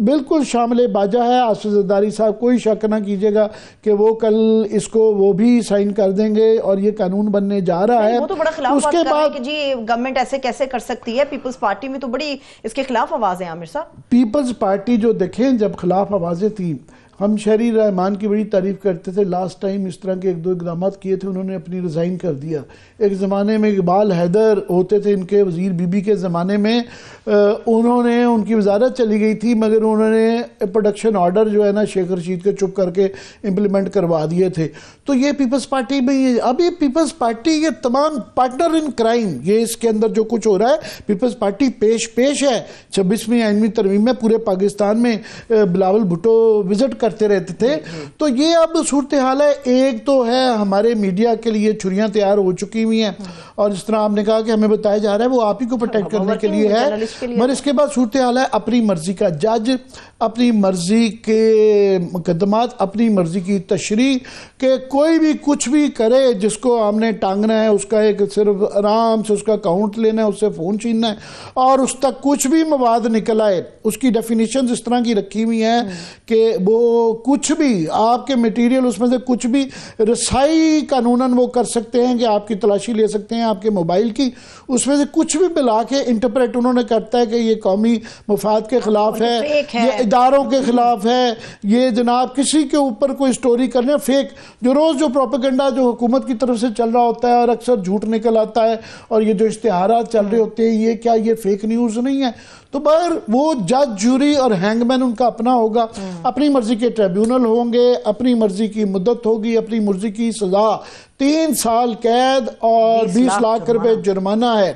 بالکل شامل باجا ہے آصف زرداری صاحب، کوئی شک نہ کیجیے گا کہ وہ کل اس کو وہ بھی سائن کر دیں گے اور یہ قانون بننے جا رہا ہے۔ وہ تو بڑا خلاف بات کر رہے ہیں کہ جی گورنمنٹ ایسے کیسے کر سکتی ہے، پیپلز پارٹی میں تو بڑی اس کے خلاف آوازیں عامر صاحب۔ پیپلز پارٹی جو دیکھیں جب خلاف آوازیں تھیں، ہم شہری رحمان کی بڑی تعریف کرتے تھے، لاسٹ ٹائم اس طرح کے ایک دو اقدامات کیے تھے، انہوں نے اپنی ریزائن کر دیا۔ ایک زمانے میں اقبال حیدر ہوتے تھے ان کے وزیر بی بی کے زمانے میں، انہوں نے ان کی وزارت چلی گئی تھی مگر انہوں نے پروڈکشن آرڈر جو ہے نا شیخ رشید کے چپ کر کے امپلیمنٹ کروا دیے تھے۔ تو یہ پیپلز پارٹی میں اب یہ پیپلز پارٹی یہ تمام پارٹنر ان کرائم، یہ اس کے اندر جو کچھ ہو رہا ہے پیپلز پارٹی پیش ہے۔ 26ویں آئینوی ترمیم میں پورے پاکستان میں بلاول بھٹو وزٹ کرتے رہتے تھے۔ تو یہ اب صورتحال ہے، ایک تو ہے ہمارے میڈیا کے لیے چھریاں تیار ہو چکی ہوئی ہیں اور اس طرح آپ نے کہا کہ ہمیں بتایا جا رہا ہے وہ آپ ہی کو پروٹیکٹ کرنے کے لیے ہے، مگر اس کے بعد صورتحال ہے اپنی مرضی کا جج، اپنی مرضی کے مقدمات، اپنی مرضی کی تشریح، کہ کوئی بھی کچھ بھی کرے، جس کو ہم نے ٹانگنا ہے اس کا ایک صرف آرام سے اس کا اکاؤنٹ لینا ہے، اس سے فون چھیننا ہے اور اس تک کچھ بھی مواد نکل آئے۔ اس کی ڈیفینیشنز اس طرح کی رکھی ہوئی ہیں کہ وہ کچھ بھی آپ کے میٹیریل اس میں سے کچھ بھی رسائی قانوناً وہ کر سکتے ہیں کہ آپ کی تلاشی لے سکتے ہیں آپ کے موبائل کی، اس میں سے کچھ بھی ملا کے انٹرپریٹ انہوں نے کرتا ہے کہ یہ قومی مفاد کے خلاف ہے، یہ اداروں کے خلاف ہے، یہ جناب کسی کے اوپر کوئی سٹوری کرنے فیک، جو روز جو پروپیگنڈا جو حکومت کی طرف سے چل رہا ہوتا ہے اور اکثر جھوٹ نکل آتا ہے، اور یہ جو اشتہارات چل رہے ہوتے ہیں یہ کیا یہ فیک نیوز نہیں ہے؟ تو بہر وہ جج جوری اور ہینگ مین ان کا اپنا ہوگا، اپنی مرضی کے ٹریبیونل ہوں گے، اپنی مرضی کی مدت ہوگی، اپنی مرضی کی سزا، 3 سال قید اور 20 لاکھ روپے جرمانہ ہے۔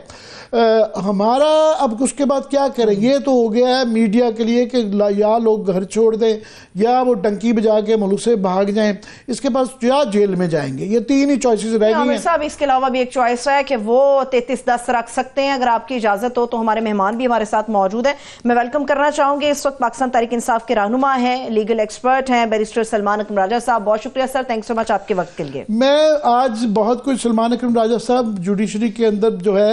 ہمارا اب اس کے بعد کیا کریں؟ یہ تو ہو گیا ہے میڈیا کے لیے کہ یا لوگ گھر چھوڑ دیں یا وہ ڈنکی بجا کے ملک سے بھاگ جائیں، اس کے پاس یا جیل میں جائیں گے، یہ 3 ہی چوائسز رہ گئی ہیں۔ عامر صاحب اس کے علاوہ بھی ایک چوائس ہے کہ وہ 3310 رکھ سکتے ہیں، اگر آپ کی اجازت ہو تو ہمارے مہمان بھی ہمارے ساتھ موجود ہیں۔ میں ویلکم کرنا چاہوں گی اس وقت پاکستان تحریک انصاف کے رہنما ہیں، لیگل ایکسپرٹ ہیں، بیرسٹر سلمان اکرم راجہ صاحب۔ بہت شکریہ سر، تھینک سو مچ آپ کے وقت کے لیے۔ میں آج بہت کچھ سلمان اکرم راجہ صاحب جوڈیشری کے اندر جو ہے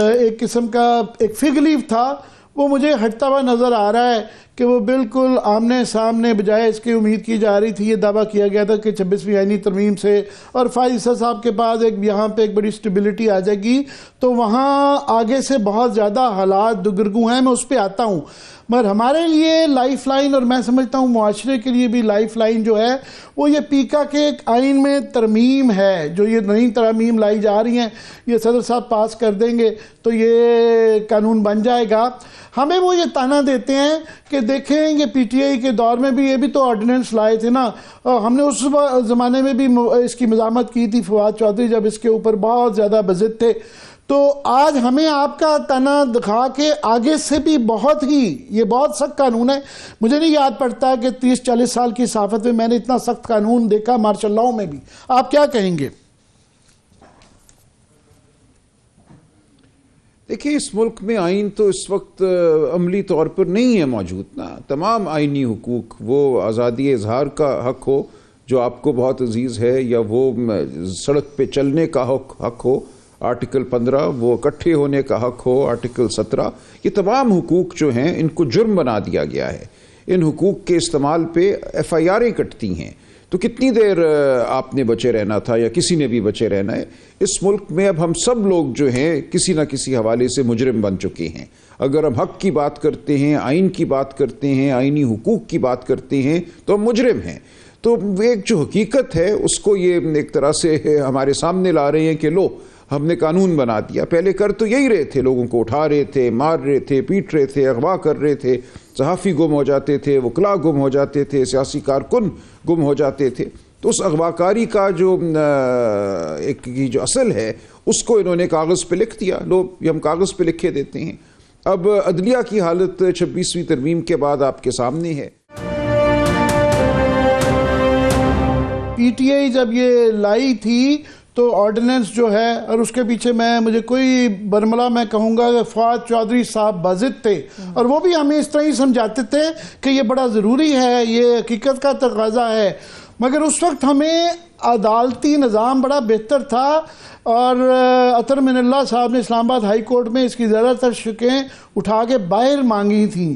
ایک قسم کا ایک فگ لیف تھا، وہ مجھے ہٹتا ہوا نظر آ رہا ہے کہ وہ بالکل آمنے سامنے، بجائے اس کی امید کی جا رہی تھی، یہ دعویٰ کیا گیا تھا کہ 26ویں آئینی ترمیم سے اور فائز صاحب کے بعد یہاں پہ ایک بڑی سٹیبلٹی آ جائے گی، تو وہاں آگے سے بہت زیادہ حالات دگرگوں ہیں، میں اس پہ آتا ہوں۔ مگر ہمارے لیے لائف لائن، اور میں سمجھتا ہوں معاشرے کے لیے بھی لائف لائن جو ہے وہ یہ پیکا کے ایک آئین میں ترمیم ہے، جو یہ نئی ترمیم لائی جا رہی ہیں، یہ صدر صاحب پاس کر دیں گے تو یہ قانون بن جائے گا۔ ہمیں وہ یہ تانا دیتے ہیں کہ دیکھیں یہ پی ٹی آئی کے دور میں بھی یہ بھی تو آرڈیننس لائے تھے نا، ہم نے اس زمانے میں بھی اس کی مزاحمت کی تھی، فواد چودھری جب اس کے اوپر بہت زیادہ بضد تھے۔ تو آج ہمیں آپ کا تانا دکھا کے آگے سے بھی بہت ہی یہ بہت سخت قانون ہے، مجھے نہیں یاد پڑتا کہ 30-40 سال کی صحافت میں میں نے اتنا سخت قانون دیکھا، مارشل لاء میں بھی۔ آپ کیا کہیں گے؟ دیکھیں اس ملک میں آئین تو اس وقت عملی طور پر نہیں ہے موجود نا، تمام آئینی حقوق، وہ آزادی اظہار کا حق ہو جو آپ کو بہت عزیز ہے، یا وہ سڑک پہ چلنے کا حق ہو آرٹیکل 15، وہ اکٹھے ہونے کا حق ہو آرٹیکل 17، یہ تمام حقوق جو ہیں ان کو جرم بنا دیا گیا ہے۔ ان حقوق کے استعمال پہ ایف آئی آریں کٹتی ہیں، تو کتنی دیر آپ نے بچے رہنا تھا یا کسی نے بھی بچے رہنا ہے؟ اس ملک میں اب ہم سب لوگ جو ہیں کسی نہ کسی حوالے سے مجرم بن چکے ہیں۔ اگر ہم حق کی بات کرتے ہیں، آئین کی بات کرتے ہیں، آئینی حقوق کی بات کرتے ہیں تو ہم مجرم ہیں۔ تو ایک جو حقیقت ہے اس کو یہ ایک طرح سے ہمارے سامنے لا رہے ہیں کہ لو ہم نے قانون بنا دیا۔ پہلے کر تو یہی رہے تھے، لوگوں کو اٹھا رہے تھے، مار رہے تھے، پیٹ رہے تھے، اغوا کر رہے تھے، صحافی گم ہو جاتے تھے، وکلاء گم ہو جاتے تھے، سیاسی کارکن گم ہو جاتے تھے۔ تو اس اغواکاری کا جو ایک جو اصل ہے اس کو انہوں نے کاغذ پہ لکھ دیا، لو یہ ہم کاغذ پہ لکھے دیتے ہیں۔ اب عدلیہ کی حالت 26ویں ترمیم کے بعد آپ کے سامنے ہے۔ پی ٹی آئی جب یہ لائی تھی تو آرڈیننس جو ہے، اور اس کے پیچھے مجھے کوئی برملا میں کہوں گا کہ فواد چودھری صاحب بازد تھے، اور وہ بھی ہمیں اس طرح ہی سمجھاتے تھے کہ یہ بڑا ضروری ہے، یہ حقیقت کا تقاضا ہے۔ مگر اس وقت ہمیں عدالتی نظام بڑا بہتر تھا، اور عطر من اللہ صاحب نے اسلام آباد ہائی کورٹ میں اس کی زیادہ تر شکیں اٹھا کے باہر مانگی تھیں،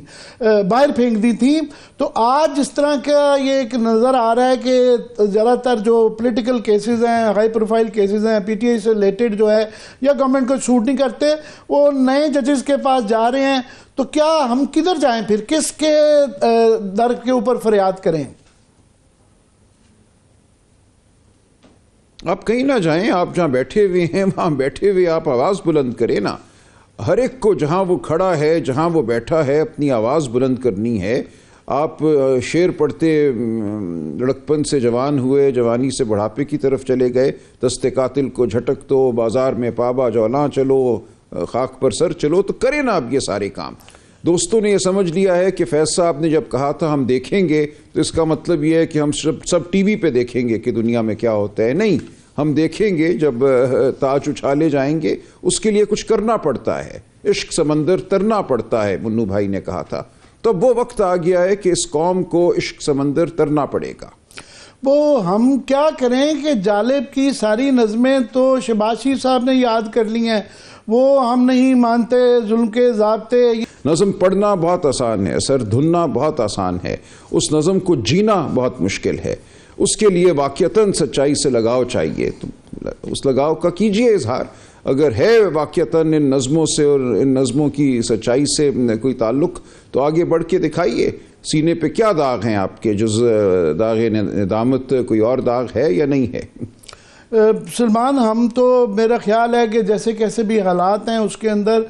باہر پھینک دی تھیں. تو آج جس طرح کا یہ ایک نظر آ رہا ہے کہ زیادہ تر جو پولیٹیکل کیسز ہیں، ہائی پروفائل کیسز ہیں، پی ٹی آئی سے ریلیٹڈ جو ہے یا گورنمنٹ کو سوٹ نہیں کرتے، وہ نئے ججز کے پاس جا رہے ہیں. تو کیا ہم کدھر جائیں پھر؟ کس کے در کے اوپر فریاد کریں؟ آپ کہیں نہ جائیں، آپ جہاں بیٹھے ہوئے ہیں وہاں بیٹھے ہوئے آپ آواز بلند کریں نا. ہر ایک کو جہاں وہ کھڑا ہے، جہاں وہ بیٹھا ہے، اپنی آواز بلند کرنی ہے. آپ شعر پڑھتے لڑکپن سے جوان ہوئے، جوانی سے بڑھاپے کی طرف چلے گئے. دست قاتل کو جھٹک دو، بازار میں پابا جولاں چلو، خاک پر سر چلو. تو کریں نا آپ یہ سارے کام. دوستوں نے یہ سمجھ لیا ہے کہ فیض صاحب نے جب کہا تھا ہم دیکھیں گے تو اس کا مطلب یہ ہے کہ ہم سب ٹی وی پہ دیکھیں گے کہ دنیا میں کیا ہوتا ہے. نہیں، ہم دیکھیں گے جب تاج اچھالے جائیں گے. اس کے لیے کچھ کرنا پڑتا ہے، عشق سمندر ترنا پڑتا ہے، منو بھائی نے کہا تھا. تب وہ وقت آ گیا ہے کہ اس قوم کو عشق سمندر ترنا پڑے گا. وہ ہم کیا کریں کہ جالب کی ساری نظمیں تو شباشی صاحب نے یاد کر لی ہیں. وہ ہم نہیں مانتے ظلم کے ضابطے. نظم پڑھنا بہت آسان ہے، اثر دھننا بہت آسان ہے، اس نظم کو جینا بہت مشکل ہے. اس کے لیے واقعتاً سچائی سے لگاؤ چاہیے. تو اس لگاؤ کا کیجئے اظہار. اگر ہے واقعتاً ان نظموں سے اور ان نظموں کی سچائی سے کوئی تعلق تو آگے بڑھ کے دکھائیے. سینے پہ کیا داغ ہیں آپ کے؟ جز داغ ندامت کوئی اور داغ ہے یا نہیں ہے؟ سلمان، ہم تو میرا خیال ہے کہ جیسے کیسے بھی حالات ہیں اس کے اندر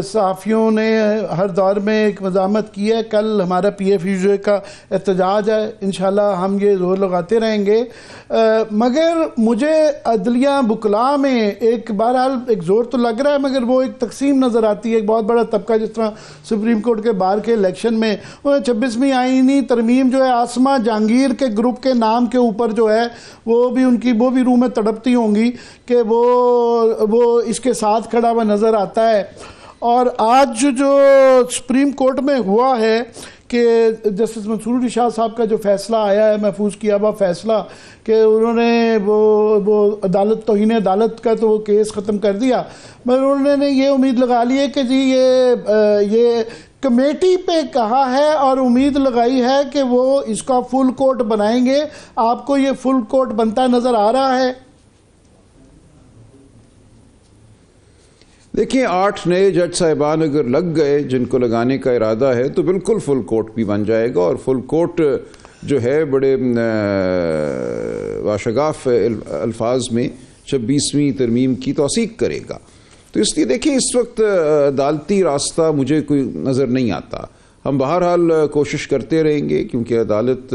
صحافیوں نے ہر دور میں ایک مزاحمت کی ہے. کل ہمارا پی ایف یو کا احتجاج ہے، انشاءاللہ ہم یہ زور لگاتے رہیں گے. مگر مجھے عدلیہ بکلا میں ایک بہرحال ایک زور تو لگ رہا ہے، مگر وہ ایک تقسیم نظر آتی ہے. ایک بہت بڑا طبقہ جس طرح سپریم کورٹ کے بار کے الیکشن میں 26ویں آئینی ترمیم جو ہے آسمہ جہانگیر کے گروپ کے نام کے اوپر جو ہے وہ بھی روح میں تڑپتی ہوں گی کہ وہ اس کے ساتھ کھڑا ہوا نظر آتا ہے. اور آج جو سپریم کورٹ میں ہوا ہے کہ جسٹس منصور علی شاہ صاحب کا جو فیصلہ آیا ہے، محفوظ کیا ہوا فیصلہ، کہ انہوں نے وہ عدالت توہین عدالت کا تو وہ کیس ختم کر دیا، مگر انہوں نے یہ امید لگا لی ہے کہ جی یہ کمیٹی پہ کہا ہے اور امید لگائی ہے کہ وہ اس کا فل کورٹ بنائیں گے. آپ کو یہ فل کورٹ بنتا نظر آ رہا ہے؟ دیکھیں، 8 نئے جج صاحبان اگر لگ گئے جن کو لگانے کا ارادہ ہے تو بالکل فل کورٹ بھی بن جائے گا. اور فل کورٹ جو ہے بڑے واشگاف الفاظ میں 26ویں ترمیم کی توثیق کرے گا. تو اس لیے دیکھیں، اس وقت عدالتی راستہ مجھے کوئی نظر نہیں آتا. ہم بہرحال کوشش کرتے رہیں گے کیونکہ عدالت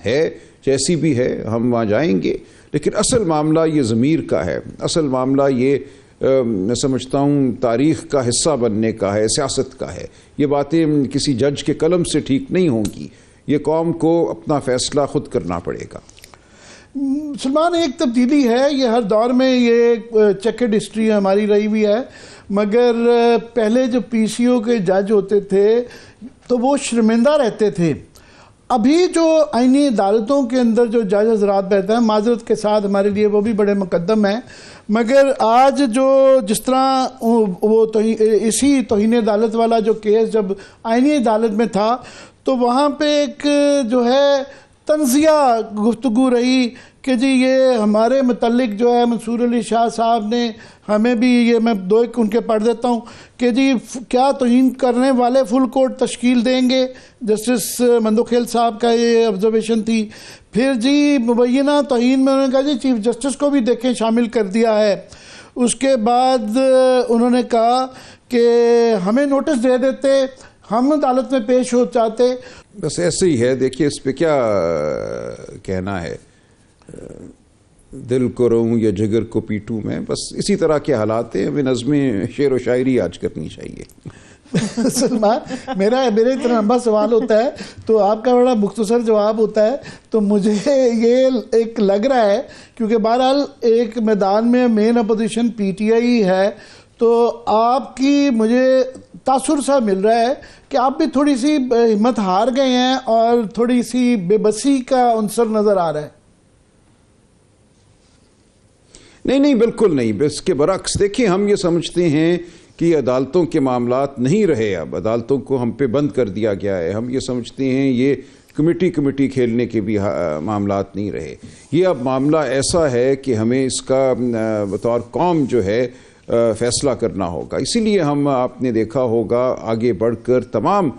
ہے جیسی بھی ہے، ہم وہاں جائیں گے. لیکن اصل معاملہ یہ ضمیر کا ہے. اصل معاملہ یہ میں سمجھتا ہوں تاریخ کا حصہ بننے کا ہے، سیاست کا ہے. یہ باتیں کسی جج کے قلم سے ٹھیک نہیں ہوں گی. یہ قوم کو اپنا فیصلہ خود کرنا پڑے گا. سلمان، ایک تبدیلی ہے، یہ ہر دور میں یہ چیکڈ ہسٹری ہماری رہی ہوئی ہے. مگر پہلے جو پی سی او کے جج ہوتے تھے تو وہ شرمندہ رہتے تھے. ابھی جو آئینی عدالتوں کے اندر جو جج حضرات بیٹھتے ہیں، معذرت کے ساتھ ہمارے لیے وہ بھی بڑے مقدم ہیں، مگر آج جو جس طرح وہ اسی توہین عدالت والا جو کیس جب آئینی عدالت میں تھا تو وہاں پہ ایک جو ہے تنزیہ گفتگو رہی کہ جی یہ ہمارے متعلق جو ہے منصور علی شاہ صاحب نے ہمیں بھی، یہ میں دو ایک ان کے پڑھ دیتا ہوں کہ جی کیا توہین کرنے والے فل کورٹ تشکیل دیں گے. جسٹس مندوخیل صاحب کا یہ آبزرویشن تھی. پھر جی مبینہ توہین میں انہوں نے کہا جی چیف جسٹس کو بھی دیکھیں شامل کر دیا ہے. اس کے بعد انہوں نے کہا کہ ہمیں نوٹس دے دیتے، ہم عدالت میں پیش ہو چاہتے. بس ایسے ہی ہے. دیکھیے اس پہ کیا کہنا ہے، دل کو روں یا جگر کو پیٹوں میں، بس اسی طرح کے حالات ہیں. ہمیں نظمیں شعر و شاعری آج کرنی چاہیے. سلمان، میرا اتنا لمبا سوال ہوتا ہے تو آپ کا بڑا مختصر جواب ہوتا ہے، تو مجھے یہ ایک لگ رہا ہے کیونکہ بہرحال ایک میدان میں مین اپوزیشن پی ٹی آئی ہے، تو آپ کی مجھے تاثر سا مل رہا ہے کہ آپ بھی تھوڑی سی ہمت ہار گئے ہیں اور تھوڑی سی بے بسی کا عنصر نظر آ رہا ہے. نہیں بالکل نہیں، اس کے برعکس دیکھیں ہم یہ سمجھتے ہیں کہ عدالتوں کے معاملات نہیں رہے، اب عدالتوں کو ہم پہ بند کر دیا گیا ہے، ہم یہ سمجھتے ہیں یہ کمیٹی کھیلنے کے بھی معاملات نہیں رہے، یہ اب معاملہ ایسا ہے کہ ہمیں اس کا بطور قوم جو ہے فیصلہ کرنا ہوگا۔ اسی لیے ہم آپ نے دیکھا ہوگا آگے بڑھ کر تمام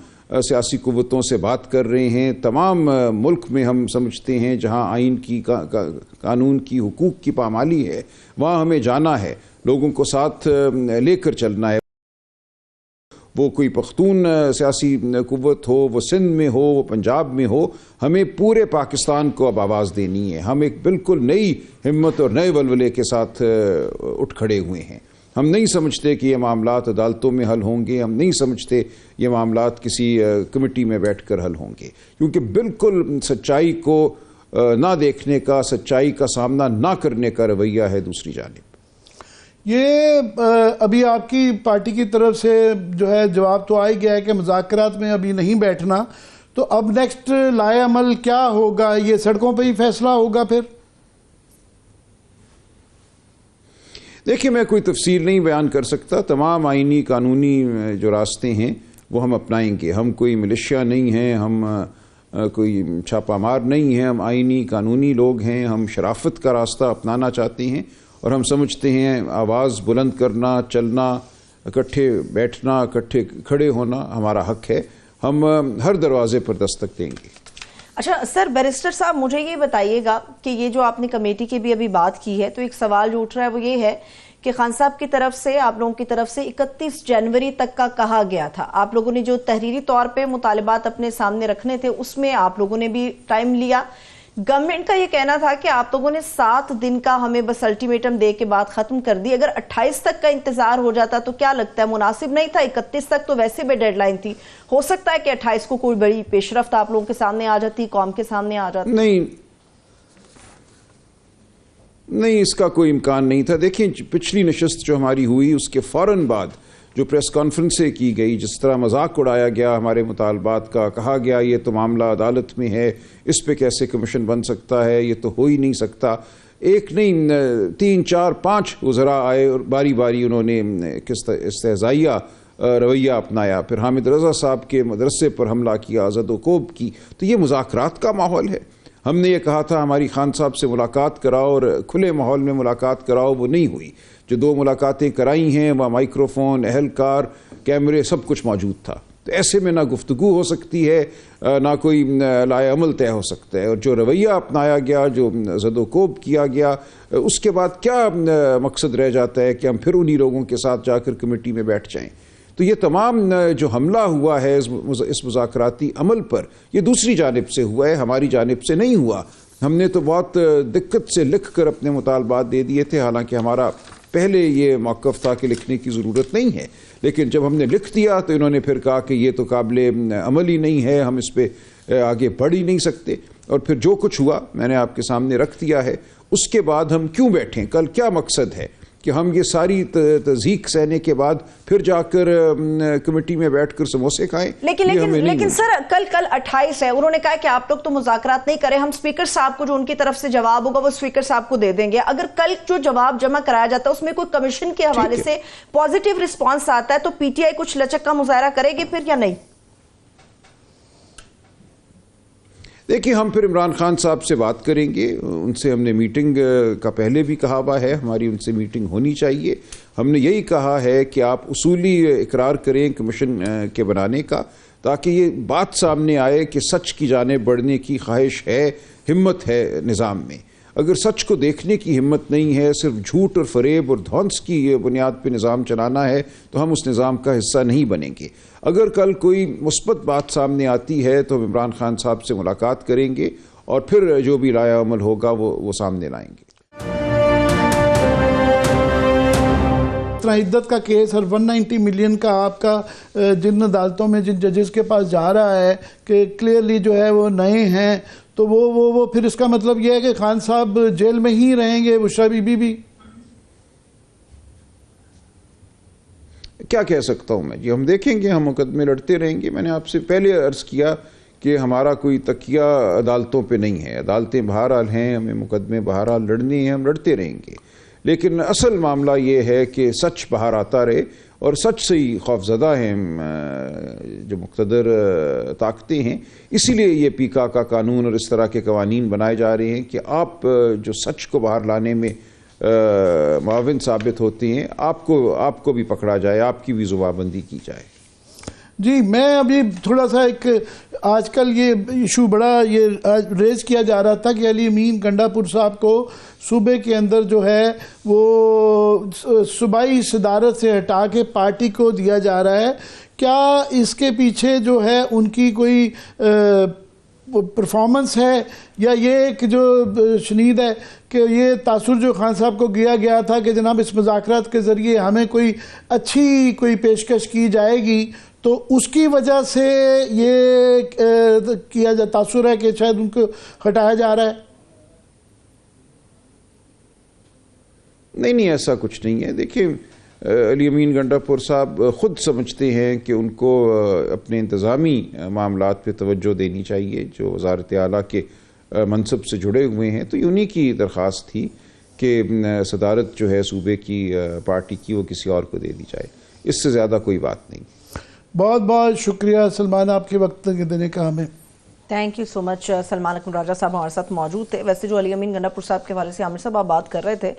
سیاسی قوتوں سے بات کر رہے ہیں، تمام ملک میں ہم سمجھتے ہیں جہاں آئین کی قانون کی حقوق کی پامالی ہے وہاں ہمیں جانا ہے، لوگوں کو ساتھ لے کر چلنا ہے، وہ کوئی پختون سیاسی قوت ہو، وہ سندھ میں ہو، وہ پنجاب میں ہو، ہمیں پورے پاکستان کو اب آواز دینی ہے۔ ہم ایک بالکل نئی ہمت اور نئے ولولے کے ساتھ اٹھ کھڑے ہوئے ہیں۔ ہم نہیں سمجھتے کہ یہ معاملات عدالتوں میں حل ہوں گے، ہم نہیں سمجھتے یہ معاملات کسی کمیٹی میں بیٹھ کر حل ہوں گے، کیونکہ بالکل سچائی کو نہ دیکھنے کا، سچائی کا سامنا نہ کرنے کا رویہ ہے دوسری جانب۔ یہ ابھی آپ کی پارٹی کی طرف سے جو ہے جواب تو آ ہی گیا ہے کہ مذاکرات میں ابھی نہیں بیٹھنا، تو اب نیکسٹ لائے عمل کیا ہوگا؟ یہ سڑکوں پہ ہی فیصلہ ہوگا پھر؟ دیکھیں میں کوئی تفصیل نہیں بیان کر سکتا، تمام آئینی قانونی جو راستے ہیں وہ ہم اپنائیں گے، ہم کوئی ملیشیا نہیں ہیں، ہم کوئی چھاپہ مار نہیں ہیں، ہم آئینی قانونی لوگ ہیں، ہم شرافت کا راستہ اپنانا چاہتے ہیں اور ہم سمجھتے ہیں آواز بلند کرنا، چلنا، اکٹھے بیٹھنا، اکٹھے کھڑے ہونا ہمارا حق ہے، ہم ہر دروازے پر دستک دیں گے۔ اچھا سر، بیرسٹر صاحب مجھے یہ بتائیے گا کہ یہ جو آپ نے کمیٹی کی بھی ابھی بات کی ہے، تو ایک سوال جو اٹھ رہا ہے وہ یہ ہے کہ خان صاحب کی طرف سے، آپ لوگوں کی طرف سے 31 جنوری تک کا کہا گیا تھا، آپ لوگوں نے جو تحریری طور پہ مطالبات اپنے سامنے رکھنے تھے اس میں آپ لوگوں نے بھی ٹائم لیا، گورنمنٹ کا یہ کہنا تھا کہ آپ لوگوں نے 7 دن کا ہمیں بس الٹیمیٹم دے کے بات ختم کر دی، اگر 28 تک کا انتظار ہو جاتا تو کیا لگتا ہے مناسب نہیں تھا؟ 31 تک تو ویسے بھی ڈیڈ لائن تھی، ہو سکتا ہے کہ 28 کو کوئی بڑی پیش رفت آپ لوگوں کے سامنے آ جاتی، قوم کے سامنے آ جاتی۔ نہیں اس کا کوئی امکان نہیں تھا۔ دیکھیں پچھلی نشست جو ہماری ہوئی اس کے فوراً بعد جو پریس کانفرنسیں کی گئی، جس طرح مذاق اڑایا گیا ہمارے مطالبات کا، کہا گیا یہ تو معاملہ عدالت میں ہے، اس پہ کیسے کمیشن بن سکتا ہے، یہ تو ہو ہی نہیں سکتا، ایک نہیں 3 4 5 وزراء آئے اور باری باری انہوں نے استہزائیہ رویہ اپنایا، پھر حامد رضا صاحب کے مدرسے پر حملہ کیا، زد و کوب کی، تو یہ مذاکرات کا ماحول ہے۔ ہم نے یہ کہا تھا ہماری خان صاحب سے ملاقات کراؤ اور کھلے ماحول میں ملاقات کراؤ، وہ نہیں ہوئی، جو 2 ملاقاتیں کرائی ہیں وہاں مائکروفون، اہلکار، کیمرے سب کچھ موجود تھا، تو ایسے میں نہ گفتگو ہو سکتی ہے نہ کوئی لائے عمل طے ہو سکتا ہے، اور جو رویہ اپنایا گیا، جو زد و کوب کیا گیا، اس کے بعد کیا مقصد رہ جاتا ہے کہ ہم پھر انہی لوگوں کے ساتھ جا کر کمیٹی میں بیٹھ جائیں؟ تو یہ تمام جو حملہ ہوا ہے اس مذاکراتی عمل پر، یہ دوسری جانب سے ہوا ہے، ہماری جانب سے نہیں ہوا۔ ہم نے تو بہت دقت سے لکھ کر اپنے مطالبات دے دیے تھے، حالانکہ ہمارا پہلے یہ موقف تھا کہ لکھنے کی ضرورت نہیں ہے، لیکن جب ہم نے لکھ دیا تو انہوں نے پھر کہا کہ یہ تو قابل عمل ہی نہیں ہے، ہم اس پہ آگے بڑھ ہی نہیں سکتے، اور پھر جو کچھ ہوا میں نے آپ کے سامنے رکھ دیا ہے۔ اس کے بعد ہم کیوں بیٹھیں؟ کل کیا مقصد ہے کہ ہم یہ ساری تضحیق سہنے کے بعد پھر جا کر کمیٹی میں بیٹھ کر سموسے کھائیں؟ لیکن سر کل 28 ہے، انہوں نے کہا کہ آپ لوگ تو مذاکرات نہیں کریں، ہم اسپیکر صاحب کو جو ان کی طرف سے جواب ہوگا وہ اسپیکر صاحب کو دے دیں گے، اگر کل جو جواب جمع کرایا جاتا ہے اس میں کوئی کمیشن کے حوالے سے پازیٹیو رسپانس آتا ہے تو پی ٹی آئی کچھ لچک کا مظاہرہ کرے گی پھر یا نہیں؟ دیکھیں ہم پھر عمران خان صاحب سے بات کریں گے، ان سے ہم نے میٹنگ کا پہلے بھی کہا ہوا ہے، ہماری ان سے میٹنگ ہونی چاہیے۔ ہم نے یہی کہا ہے کہ آپ اصولی اقرار کریں کمیشن کے بنانے کا، تاکہ یہ بات سامنے آئے کہ سچ کی جانب بڑھنے کی خواہش ہے، ہمت ہے نظام میں۔ اگر سچ کو دیکھنے کی ہمت نہیں ہے، صرف جھوٹ اور فریب اور دھونس کی بنیاد پہ نظام چلانا ہے، تو ہم اس نظام کا حصہ نہیں بنیں گے۔ اگر کل کوئی مثبت بات سامنے آتی ہے تو ہم عمران خان صاحب سے ملاقات کریں گے اور پھر جو بھی رائے عمل ہوگا وہ سامنے لائیں گے۔ عدت کا کیس اور 190 ملین کا آپ کا جن عدالتوں میں جن ججز کے پاس جا رہا ہے کہ کلیئرلی جو ہے وہ نئے ہیں، تو وہ پھر اس کا مطلب یہ ہے کہ خان صاحب جیل میں ہی رہیں گے، بشرا بی بی بھی؟ کیا کہہ سکتا ہوں میں جی، ہم دیکھیں گے، ہم مقدمے لڑتے رہیں گے۔ میں نے آپ سے پہلے عرض کیا کہ ہمارا کوئی تکیہ عدالتوں پہ نہیں ہے، عدالتیں بہرحال ہیں، ہمیں مقدمے بہرحال لڑنے ہیں، ہم لڑتے رہیں گے، لیکن اصل معاملہ یہ ہے کہ سچ باہر آتا رہے، اور سچ سے ہی خوفزدہ ہیں جو مقتدر طاقتیں ہیں. اسی لیے یہ پیکا کا قانون اور اس طرح کے قوانین بنائے جا رہے ہیں کہ آپ جو سچ کو باہر لانے میں معاون ثابت ہوتے ہیں، آپ کو بھی پکڑا جائے، آپ کی بھی زبانبندی کی جائے. جی میں ابھی تھوڑا سا ایک آج کل یہ ایشو بڑا یہ ریز کیا جا رہا تھا کہ علی امین گنڈا پور صاحب کو صوبے کے اندر جو ہے وہ صوبائی صدارت سے ہٹا کے پارٹی کو دیا جا رہا ہے. کیا اس کے پیچھے جو ہے ان کی کوئی پرفارمنس ہے، یا یہ ایک جو شنید ہے کہ یہ تاثر جو خان صاحب کو گیا تھا کہ جناب اس مذاکرات کے ذریعے ہمیں کوئی اچھی کوئی پیشکش کی جائے گی، تو اس کی وجہ سے یہ کیا جا تاثر ہے کہ شاید ان کو ہٹایا جا رہا ہے؟ نہیں ایسا کچھ نہیں ہے. دیکھیں علی امین گنڈا پور صاحب خود سمجھتے ہیں کہ ان کو اپنے انتظامی معاملات پہ توجہ دینی چاہیے جو وزارت اعلیٰ کے منصب سے جڑے ہوئے ہیں، تو انہی کی درخواست تھی کہ صدارت جو ہے صوبے کی پارٹی کی وہ کسی اور کو دے دی جائے. اس سے زیادہ کوئی بات نہیں. بہت بہت شکریہ سلمان، آپ کے وقت دینے کا ہمیں. تھینک یو سو مچ. سلمان اکمل راجہ صاحب ہمارے ساتھ موجود تھے. ویسے جو علی امین گنڈا پور صاحب کے حوالے سے عامر صاحب آپ بات کر رہے تھے،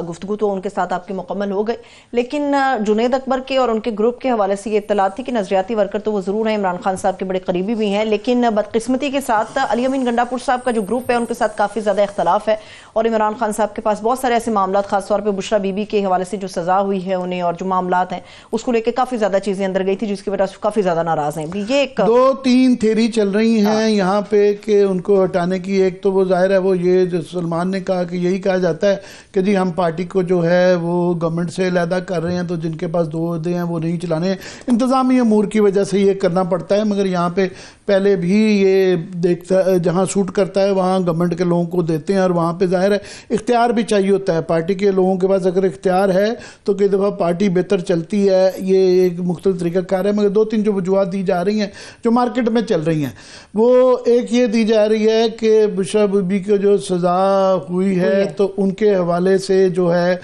گفتگو تو ان کے ساتھ آپ کی مکمل ہو گئی، لیکن جنید اکبر کے اور ان کے گروپ کے حوالے سے یہ اطلاع تھی کہ نظریاتی ورکر تو وہ ضرور ہیں، عمران خان صاحب کے بڑے قریبی بھی ہیں، لیکن بدقسمتی کے ساتھ علی امین گنڈا پور صاحب کا جو گروپ ہے ان کے ساتھ کافی زیادہ اختلاف ہے، اور عمران خان صاحب کے پاس بہت سارے ایسے معاملات، خاص طور پہ بشرا بی بی کے حوالے سے جو سزا ہوئی ہے انہیں اور جو معاملات ہیں اس کو لے کے کافی زیادہ چیزیں اندر گئی تھی، جس کی وجہ سے کافی زیادہ ناراض ہیں. یہ ایک 2-3 تھیری چل رہی ہیں یہاں پہ کہ ان کو ہٹانے کی. ایک تو وہ ظاہر ہے وہ یہ جو سلمان نے کہا کہ یہی کہا جاتا ہے کہ جی ہم پارٹی کو جو ہے وہ گورنمنٹ سے علیحدہ کر رہے ہیں، تو جن کے پاس 2 عہدے ہیں وہ نہیں چلانے ہیں. انتظامی امور کی وجہ سے یہ کرنا پڑتا ہے، مگر یہاں پہ پہلے بھی یہ دیکھتا جہاں سوٹ کرتا ہے وہاں گورنمنٹ کے لوگوں کو دیتے ہیں، اور وہاں پہ ظاہر ہے اختیار بھی چاہیے ہوتا ہے. پارٹی کے لوگوں کے پاس اگر اختیار ہے تو کئی دفعہ پارٹی بہتر چلتی ہے. یہ ایک مختلف طریقہ کار ہے، مگر 2-3 جو وجوہات دی جا رہی ہیں جو مارکیٹ میں چل رہی ہیں، وہ ایک یہ دی جا رہی ہے کہ بشرا بی بی کو جو سزا ہوئی ہے تو ان کے حوالے سے جو ہے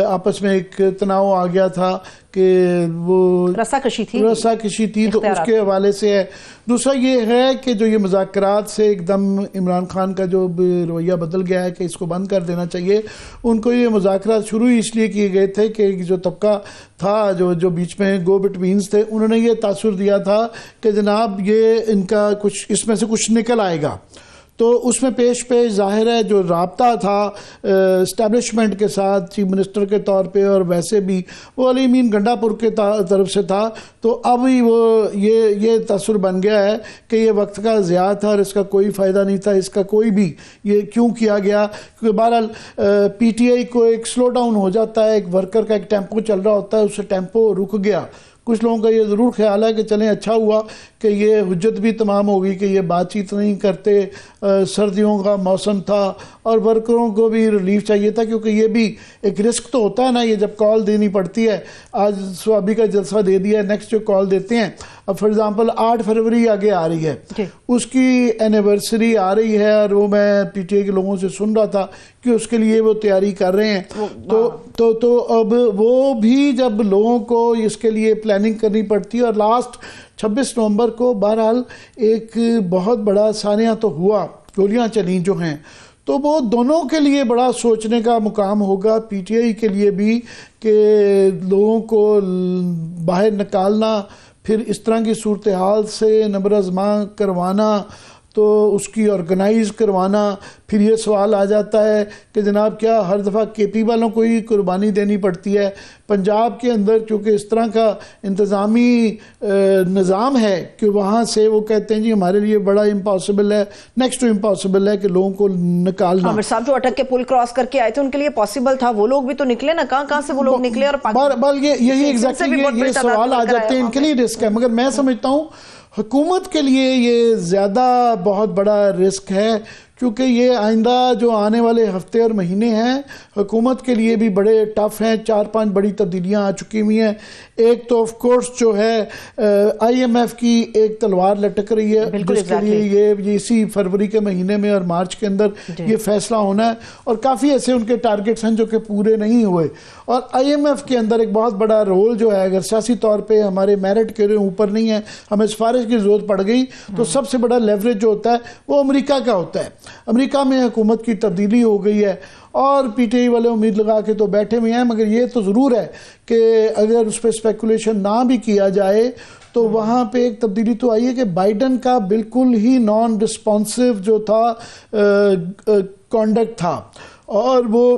آپس میں ایک تناؤ آ گیا تھا کہ وہ رسا کشی تھی تو اس کے حوالے سے ہے. دوسرا یہ ہے کہ جو یہ مذاکرات سے ایک دم عمران خان کا جو رویہ بدل گیا ہے کہ اس کو بند کر دینا چاہیے. ان کو یہ مذاکرات شروع اس لیے کیے گئے تھے کہ جو طبقہ تھا جو بیچ میں گو بٹوینز تھے، انہوں نے یہ تاثر دیا تھا کہ جناب یہ ان کا کچھ اس میں سے کچھ نکل آئے گا. تو اس میں پیش ظاہر ہے جو رابطہ تھا اسٹیبلشمنٹ کے ساتھ چیف منسٹر کے طور پہ اور ویسے بھی وہ علی امین گنڈا پور کے طرف سے تھا. تو اب ہی وہ یہ تاثر بن گیا ہے کہ یہ وقت کا ضیاع تھا اور اس کا کوئی فائدہ نہیں تھا. اس کا کوئی بھی یہ کیوں کیا گیا؟ کیونکہ بہرحال پی ٹی آئی کو ایک سلو ڈاؤن ہو جاتا ہے، ایک ورکر کا ایک ٹیمپو چل رہا ہوتا ہے، اس سے ٹیمپو رک گیا. کچھ لوگوں کا یہ ضرور خیال ہے کہ چلیں اچھا ہوا کہ یہ حجت بھی تمام ہو گئی کہ یہ بات چیت نہیں کرتے، سردیوں کا موسم تھا اور ورکروں کو بھی ریلیف چاہیے تھا، کیونکہ یہ بھی ایک رسک تو ہوتا ہے نا. یہ جب کال دینی پڑتی ہے، آج سوابی کا جلسہ دے دیا ہے، نیکسٹ جو کال دیتے ہیں، اب فار ایگزامپل 8 فروری آگے آ رہی ہے، اس کی اینیورسری آ رہی ہے، اور وہ میں پی ٹی آئی کے لوگوں سے سن رہا تھا کہ اس کے لیے وہ تیاری کر رہے ہیں. تو اب وہ بھی جب لوگوں کو اس کے لیے پلاننگ کرنی پڑتی ہے، اور لاسٹ 26 نومبر کو بہرحال ایک بہت بڑا سانحہ تو ہوا، گولیاں چلیں جو ہیں، تو وہ دونوں کے لیے بڑا سوچنے کا مقام ہوگا، پی ٹی آئی کے لیے بھی، کہ لوگوں کو باہر نکالنا، پھر اس طرح کی صورتحال سے نبر آزماں کروانا، تو اس کی آرگنائز کروانا. پھر یہ سوال آ جاتا ہے کہ جناب کیا ہر دفعہ کے پی والوں کو ہی قربانی دینی پڑتی ہے؟ پنجاب کے اندر چونکہ اس طرح کا انتظامی نظام ہے کہ وہاں سے وہ کہتے ہیں جی ہمارے لیے بڑا امپاسبل ہے، نیکسٹ ٹو امپاسبل ہے کہ لوگوں کو نکالنا. عامر صاحب جو اٹک کے پل کراس کر کے آئے تھے ان کے لیے پاسبل تھا، وہ لوگ بھی تو نکلے نا، کہاں سے وہ لوگ نکلے؟ اور یہی ایگزیکٹلی یہ سوال آ جاتے ہیں، ان کے لیے رسک ہے. مگر میں سمجھتا ہوں حکومت کے لیے یہ زیادہ بہت بڑا رسک ہے، کیونکہ یہ آئندہ جو آنے والے ہفتے اور مہینے ہیں حکومت کے لیے بھی بڑے ٹف ہیں. 4-5 بڑی تبدیلیاں آ چکی ہوئی ہیں. ایک تو آف کورس جو ہے آئی ایم ایف کی ایک تلوار لٹک رہی ہے جس کے لیے یہ اسی فروری کے مہینے میں اور مارچ کے اندر یہ فیصلہ ہونا ہے, اور کافی ایسے ان کے ٹارگٹس ہیں جو کہ پورے نہیں ہوئے. اور آئی ایم ایف کے اندر ایک بہت بڑا رول جو ہے, اگر سیاسی طور پہ ہمارے میرٹ کے اوپر نہیں ہے, ہمیں سفارش کی ضرورت پڑ گئی تو سب سے بڑا لیوریج جو ہوتا ہے وہ امریکہ کا ہوتا ہے. امریکہ میں حکومت کی تبدیلی ہو گئی ہے اور پی ٹی آئی والے امید لگا کے تو بیٹھے ہوئے ہیں, مگر یہ تو ضرور ہے کہ اگر اس پہ اسپیکولیشن نہ بھی کیا جائے تو وہاں پہ ایک تبدیلی تو آئی ہے کہ بائیڈن کا بالکل ہی نان رسپانسو جو تھا کانڈکٹ تھا, اور وہ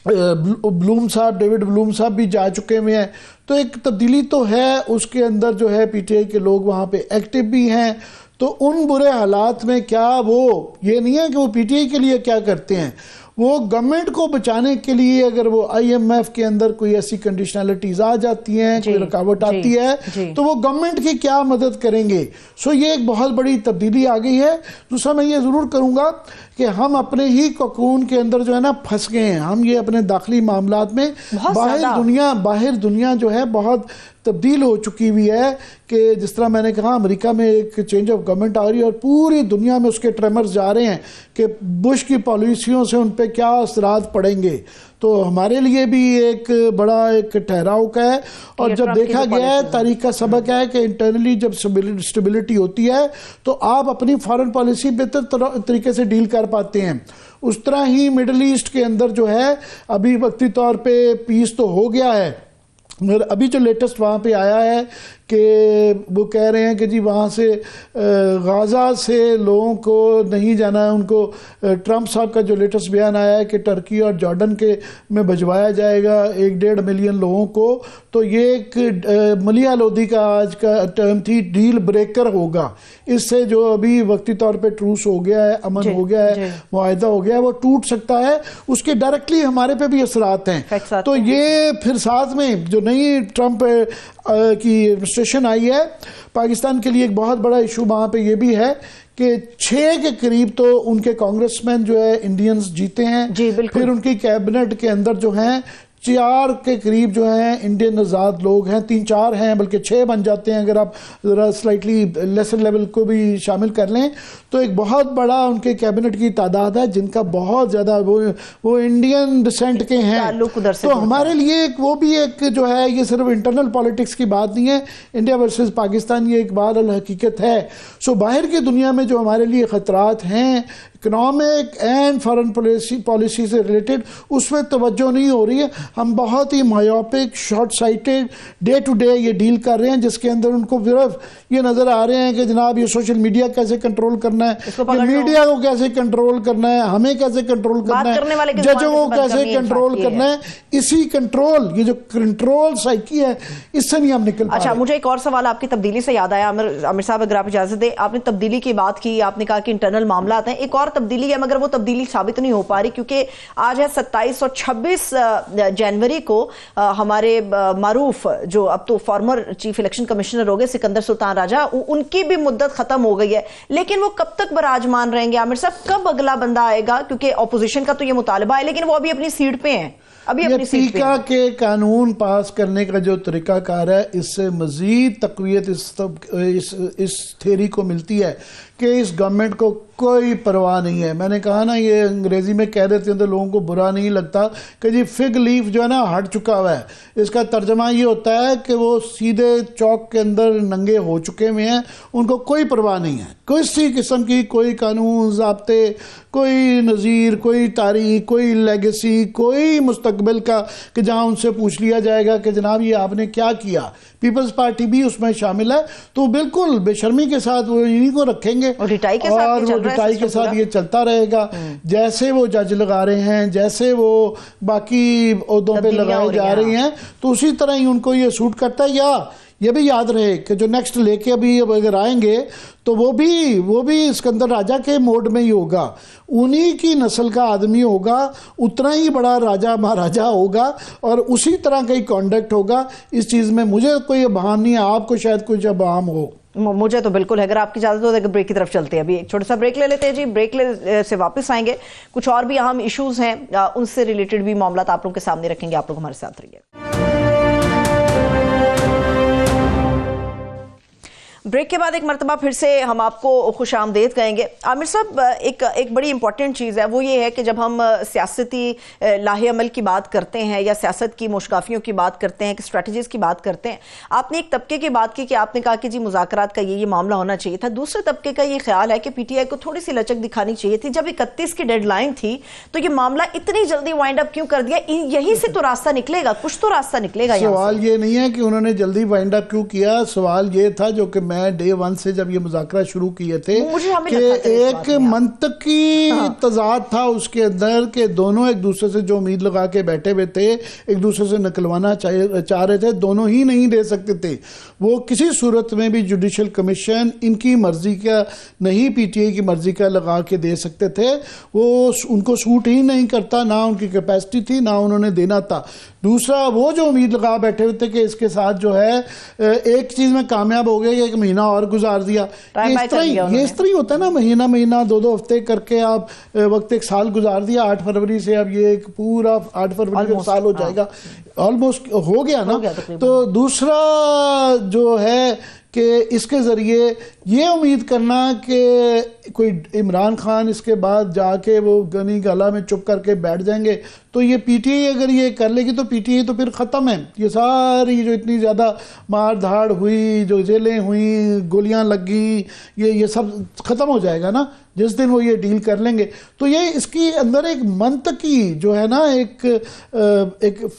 بلوم صاحب, ڈیوڈ بلوم صاحب بھی جا چکے ہوئے ہیں. تو ایک تبدیلی تو ہے اس کے اندر جو ہے, پی ٹی آئی کے لوگ وہاں پہ ایکٹیو بھی ہیں. تو ان برے حالات میں کیا وہ یہ نہیں ہے کہ وہ پی ٹی آئی کے لیے کیا کرتے ہیں, وہ گورنمنٹ کو بچانے کے لیے اگر وہ آئی ایم ایف کے اندر کوئی ایسی کنڈیشنلٹیز آ جاتی ہیں, کوئی رکاوٹ آتی ہے تو وہ گورنمنٹ کی کیا مدد کریں گے. سو یہ ایک بہت بڑی تبدیلی آ گئی ہے. دوسرا میں یہ ضرور کروں گا کہ ہم اپنے ہی کوکون کے اندر جو ہے نا پھنس گئے ہیں. ہم یہ اپنے داخلی معاملات میں باہر دنیا جو ہے بہت تبدیل ہو چکی ہوئی ہے, کہ جس طرح میں نے کہا امریکہ میں ایک چینج آف گورنمنٹ آ رہی ہے اور پوری دنیا میں اس کے ٹریمرز جا رہے ہیں کہ بش کی پالیسیوں سے ان پہ کیا اثرات پڑیں گے. تو ہمارے لیے بھی ایک بڑا ایک ٹھہراؤ کا ہے, اور جب دیکھا گیا ہے تاریخ کا سبق ہے کہ انٹرنلی جب اسٹیبلٹی ہوتی ہے تو آپ اپنی فارن پالیسی بہتر طریقے سے ڈیل کر پاتے ہیں. اس طرح ہی مڈل ایسٹ کے اندر جو ہے ابھی وقتی طور پہ پیس تو ہو گیا ہے, مگر ابھی جو لیٹسٹ وہاں پہ آیا ہے کہ وہ کہہ رہے ہیں کہ جی وہاں سے غازہ سے لوگوں کو نہیں جانا ہے. ان کو ٹرمپ صاحب کا جو لیٹسٹ بیان آیا ہے کہ ٹرکی اور جارڈن کے میں بھجوایا جائے گا 1.5 ملین لوگوں کو, تو یہ ایک ملیح لودھی کا آج کا ٹرم تھی, ڈیل بریکر ہوگا. اس سے جو ابھی وقتی طور پہ ٹروس ہو گیا ہے, امن ہو گیا ہے, معاہدہ ہو گیا ہے, وہ ٹوٹ سکتا ہے. اس کے ڈائریکٹلی ہمارے پہ بھی اثرات ہیں. تو یہ پھر ساتھ میں جو نئی ٹرمپ کی ایڈمنسٹریشن آئی ہے, پاکستان کے لیے ایک بہت بڑا ایشو وہاں پہ یہ بھی ہے کہ 6 کے قریب تو ان کے کانگریس مین جو ہے انڈینز جیتے ہیں. پھر ان کی کیبنٹ کے اندر جو ہیں 4 کے قریب جو ہیں انڈین آزاد لوگ ہیں, 3-4 ہیں بلکہ 6 بن جاتے ہیں اگر آپ ذرا سلائٹلی لیسر لیول کو بھی شامل کر لیں. تو ایک بہت بڑا ان کے کیبنٹ کی تعداد ہے جن کا بہت زیادہ وہ انڈین ڈسینٹ کے ہیں. تو ہمارے لیے وہ بھی ایک جو ہے, یہ صرف انٹرنل پالیٹکس کی بات نہیں ہے, انڈیا ورسز پاکستان یہ ایک بات الحقیقت ہے. سو باہر کی دنیا میں جو ہمارے لیے خطرات ہیں اکنامک اینڈ فارن پالیسی سے ریلیٹڈ, اس میں توجہ نہیں ہو رہی ہے. ہم بہت ہی myopic, short sighted day to day یہ ڈیل کر رہے ہیں, جس کے اندر ان کو صرف یہ نظر آ رہے ہیں کہ جناب یہ سوشل میڈیا کیسے کنٹرول کرنا ہے, یہ میڈیا کو کیسے کنٹرول کرنا ہے, ہمیں کیسے کنٹرول کرنا ہے, ججوں کو کیسے کنٹرول کرنا ہے. اسی کنٹرول, یہ جو کنٹرول سائیکی ہے, اس سے نہیں ہم نکل پا رہے. اچھا, مجھے ایک اور سوال آپ کی تبدیلی سے یاد آیا. عامر صاحب اگر آپ اجازت دیں, آپ نے تبدیلی کی بات کی, آپ نے کہا کہ انٹرنل معاملات ہیں. ایک اور تبدیلی ہے مگر وہ تبدیلی ثابت نہیں ہو پا رہی, کیونکہ آج ہے 27 اور 26 جنوری کو ہمارے معروف جو اب تو فارمر چیف الیکشن کمشنر ہو گئے سکندر سلطان راجہ, ان کی بھی مدت ختم ہو گئی ہے. لیکن وہ کب تک براجمان رہیں گے عامر صاحب, کب اگلا بندہ آئے گا؟ کیونکہ اپوزیشن کا تو یہ مطالبہ ہے لیکن وہ ابھی اپنی سیٹ پہ ہیں. یہ پیکا کے قانون پاس کرنے کا جو طریقہ کار ہے, اس سے مزید تقویت اس تھیوری کو ملتی ہے کہ اس گورنمنٹ کو کوئی پرواہ نہیں ہے. میں نے کہا نا, یہ انگریزی میں کہہ دیتے ہیں تو لوگوں کو برا نہیں لگتا کہ جی فگ لیف جو ہے نا ہٹ چکا ہوا ہے. اس کا ترجمہ یہ ہوتا ہے کہ وہ سیدھے چوک کے اندر ننگے ہو چکے ہوئے ہیں, ان کو کوئی پرواہ نہیں ہے کسی قسم کی, کوئی قانون ضابطے, کوئی نظیر, کوئی تاریخ, کوئی لیگیسی, کوئی مستقبل کا کہ جہاں ان سے پوچھ لیا جائے گا کہ جناب یہ آپ نے کیا کیا. پیپلز پارٹی بھی اس میں شامل ہے, تو بالکل بے شرمی کے ساتھ وہ انہی کو رکھیں گے اور وہ ڈٹائی کے ساتھ یہ چلتا رہے گا. جیسے وہ جج لگا رہے ہیں, جیسے وہ باقی عہدوں پہ لگائے جا رہے ہیں, تو اسی طرح ہی ان کو یہ سوٹ کرتا ہے. یا یہ بھی یاد رہے کہ جو نیکسٹ لے کے ابھی اگر آئیں گے تو وہ بھی اسکندر راجہ کے موڈ میں ہی ہوگا, انہی کی نسل کا آدمی ہوگا, اتنا ہی بڑا راجہ مہاراجہ ہوگا اور اسی طرح کا ہی کانڈکٹ ہوگا. اس چیز میں مجھے کوئی ابہام نہیں ہے, آپ کو شاید کچھ ابہام ہو. مجھے تو بالکل ہے. اگر آپ کی اجازت ہو تو بریک کی طرف چلتے ہیں. ابھی ایک چھوٹا سا بریک لے لیتے ہیں جی. بریک سے واپس آئیں گے. کچھ اور بھی اہم ایشوز ہیں, ان سے ریلیٹڈ بھی معاملات آپ لوگوں کے سامنے رکھیں گے. آپ لوگ ہمارے ساتھ رہیے. بریک کے بعد ایک مرتبہ پھر سے ہم آپ کو خوش آمدید کہیں گے. عامر صاحب, ایک بڑی امپورٹنٹ چیز ہے, وہ یہ ہے کہ جب ہم سیاستی لاہ عمل کی بات کرتے ہیں یا سیاست کی موشگافیوں کی بات کرتے ہیں, اسٹریٹجیز کی بات کرتے ہیں, آپ نے ایک طبقے کی بات کی کہ آپ نے کہا کہ جی مذاکرات کا یہ معاملہ ہونا چاہیے تھا. دوسرے طبقے کا یہ خیال ہے کہ پی ٹی آئی کو تھوڑی سی لچک دکھانی چاہیے تھی. جب 31 کی ڈیڈ لائن تھی تو یہ معاملہ اتنی جلدی وائنڈ اپ کیوں کر دیا؟ یہیں سے تو راستہ نکلے گا, کچھ تو راستہ نکلے گا. سوال یہ نہیں ہے کہ انہوں نے جلدی وائنڈ اپ کیوں کیا, سوال یہ تھا جو کہ میں ڈے ون سے جب یہ مذاکرہ شروع کیے تھے کہ ایک منطقی تضاد تھا اس کے اندر کہ دونوں ایک دوسرے سے جو امید لگا کے بیٹھے ہوئے تھے, ایک دوسرے سے نکلوانا چاہ رہے تھے, دونوں ہی نہیں دے سکتے تھے. وہ کسی صورت میں بھی جوڈیشل کمیشن ان کی مرضی کا نہیں, پی ٹی آئی کی مرضی کا لگا کے دے سکتے تھے. وہ ان کو سوٹ ہی نہیں کرتا, نہ ان کی کیپیسٹی تھی, نہ انہوں نے دینا تھا. دوسرا, وہ جو امید لگا بیٹھے ہوئے تھے کہ اس کے ساتھ جو ہے ایک چیز میں کامیاب ہو گئے کہ ایک مہینہ اور گزار دیا. یہ اس طرح ہوتا ہے نا, مہینہ 2 ہفتے کر کے آپ وقت ایک سال گزار دیا. 8 فروری سے اب یہ ایک پورا 8 فروری کا سال ہو جائے گا, آلموسٹ ہو گیا نا. تو دوسرا جو ہے کہ اس کے ذریعے یہ امید کرنا کہ کوئی عمران خان اس کے بعد جا کے وہ گنی گلا میں چپ کر کے بیٹھ جائیں گے, تو یہ پی ٹی آئی اگر یہ کر لے گی تو پی ٹی آئی تو پھر ختم ہے. یہ ساری جو اتنی زیادہ مار دھاڑ ہوئی, جو جیلیں ہوئیں, گولیاں لگ گئیں, یہ سب ختم ہو جائے گا نا جس دن وہ یہ ڈیل کر لیں گے. تو یہ اس کی اندر ایک منطقی جو ہے نا ایک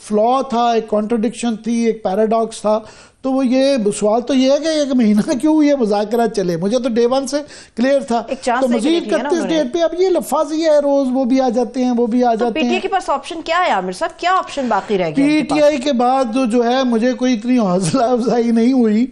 فلا تھا, ایک کانٹرڈکشن تھی, ایک پیراڈاکس تھا. تو وہ یہ سوال تو یہ ہے کہ ایک مہینہ کیوں یہ مذاکرات چلے. مجھے تو ڈے ون سے کلیئر تھا. تو مزید 31 ڈیٹ پہ اب یہ لفاظ یہ ہے, روز وہ بھی آ جاتے ہیں, وہ بھی آ جاتے ہیں. پی ٹی آئی کے پاس آپشن کیا ہے عامر صاحب, کیا آپشن باقی رہ گیا؟ پی ٹی آئی کے بعد جو ہے مجھے کوئی اتنی حوصلہ افزائی نہیں ہوئی.